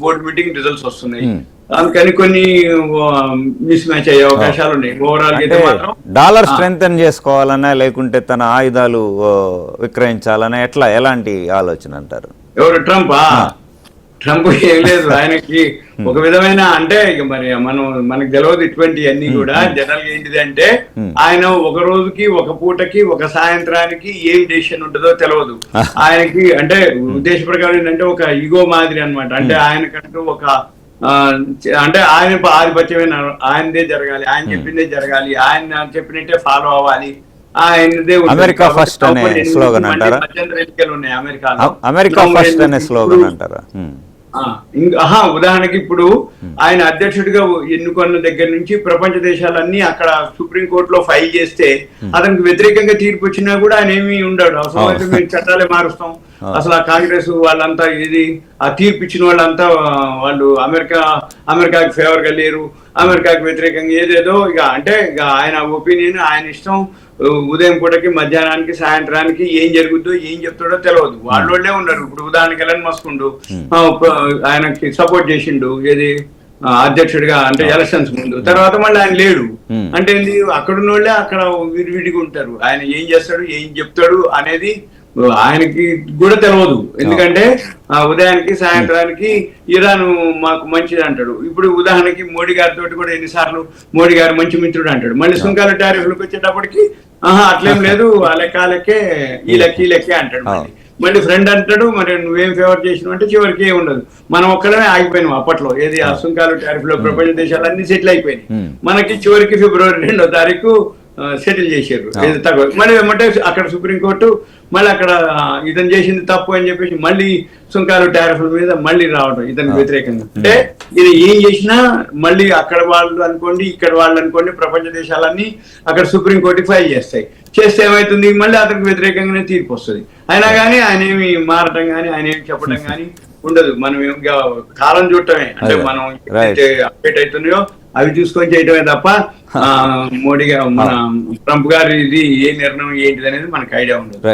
Board meeting results వస్తున్నాయి. అందుకని కొన్ని మిస్ మ్యాచ్ అయ్యే అవకాశాలు ఉన్నాయి. ఓవరాల్ అయితే మాత్రం డాలర్ స్ట్రెంగ్ చేసుకోవాలన్నా లేకుంటే తన ఆయుధాలు విక్రయించాలన్నా ఎలాంటి ఆలోచన అంటారు? ఎవరు? ట్రంప్ ఏం లేదు, ఆయనకి ఒక విధమైన అంటే ఇక మరి మనకు తెలియదు ఇటువంటి అన్ని కూడా. జనరల్ ఏంటిది అంటే ఆయన ఒక రోజుకి ఒక పూటకి ఒక సాయంత్రానికి ఏం డెసిషన్ ఉంటుందో తెలియదు ఆయనకి. అంటే ఉద్దేశ ప్రకారం ఏంటంటే ఒక ఈగో మాదిరి అన్నమాట. అంటే ఆయనకంటూ ఒక అంటే ఆయన ఆధిపత్యమైన ఆయనదే జరగాలి, ఆయన చెప్పిందే జరగాలి, ఆయన చెప్పినట్టే ఫాలో అవ్వాలి, ఆయనదే. అమెరికా ఫస్ట్ అనే స్లోగన్ అంటారా? మధ్యంతర ఎన్నికలు ఉన్నాయి అమెరికాలో. అమెరికా ఫస్ట్ అనే స్లోగన్ అంటారా? ఉదాహరణకి ఇప్పుడు ఆయన అధ్యక్షుడిగా ఎన్నుకున్న దగ్గర నుంచి ప్రపంచ దేశాలన్నీ అక్కడ సుప్రీంకోర్టులో ఫైల్ చేస్తే అతనికి వ్యతిరేకంగా తీర్పు వచ్చినా కూడా ఆయన ఏమీ ఉండడు. అవసరమైతే మేము చట్టాలే మారుస్తాం. అసలు ఆ కాంగ్రెస్ వాళ్ళంతా ఇది ఆ తీర్పు ఇచ్చిన వాళ్ళంతా వాళ్ళు అమెరికాకి ఫేవర్ గా లేరు, అమెరికాకి వ్యతిరేకంగా ఏదేదో ఇక అంటే ఇక ఆయన ఒపీనియన్ ఆయన ఇష్టం. ఉదయం పూటకి మధ్యాహ్నానికి సాయంత్రానికి ఏం జరుగుద్దో ఏం చెప్తాడో తెలియదు. వాళ్ళే ఉన్నారు. ఇప్పుడు ఉదాహరణకి ఎలన్ మస్క్ ఆయనకి సపోర్ట్ చేసిండు ఏది అధ్యక్షుడిగా అంటే ఎలక్షన్స్ ముందు. తర్వాత మళ్ళీ ఆయన లేడు అంటే ఏంది, అక్కడున్న వాళ్ళే అక్కడ విడివిడిగా ఉంటారు. ఆయన ఏం చేస్తాడు ఏం చెప్తాడు అనేది ఆయనకి కూడా తెలియదు. ఎందుకంటే ఉదయానికి సాయంత్రానికి ఇరాన్ మాకు మంచిది అంటాడు. ఇప్పుడు ఉదాహరణకి మోడీ గారితో కూడా ఎన్నిసార్లు మోడీ గారు మంచి మిత్రుడు అంటాడు. మళ్ళీ సుంకాల టారిఫ్లకు వచ్చేటప్పటికి అట్లేం లేదు, ఆ లెక్కే ఈ లెక్కే అంటాడు. మళ్ళీ ఫ్రెండ్ అంటాడు. మరి నువ్వేం ఫేవర్ చేసినావు అంటే చివరికి ఏమి ఉండదు. మనం ఒక్కడమే ఆగిపోయినాం అప్పట్లో. ఏది ఆ సుంకాలు టారిఫ్ లో ప్రపంచ దేశాలన్నీ సెటిల్ అయిపోయినాయి. మనకి చివరికి ఫిబ్రవరి 2వ తారీఖు సెటిల్ చేశారు. మళ్ళీ ఏమంటే అక్కడ సుప్రీంకోర్టు మళ్ళీ అక్కడ ఇతను చేసింది తప్పు అని చెప్పేసి మళ్ళీ సుంకాలు టారిఫ్ల మీద మళ్ళీ రావడం ఇతనికి వ్యతిరేకంగా. అంటే ఇది ఏం చేసినా మళ్ళీ అక్కడ వాళ్ళు అనుకోండి ఇక్కడ వాళ్ళు అనుకోండి ప్రపంచ దేశాలన్నీ అక్కడ సుప్రీంకోర్టుకి ఫైల్ చేస్తే ఏమవుతుంది, మళ్ళీ అతనికి వ్యతిరేకంగానే తీర్పు వస్తుంది. అయినా కానీ ఆయన ఏమి మారటం కానీ ఆయన ఏమి చెప్పడం కానీ ఉండదు. మనం కాలం చూడటమే అంటే మనం అప్డేట్ అవుతున్నాయో అవి చూసుకొని చేయటమే తప్ప మోడీ గారు మన ట్రంప్ గారు ఇది ఏ నిర్ణయం ఏంటిది అనేది మనకు ఐడియా ఉండదు.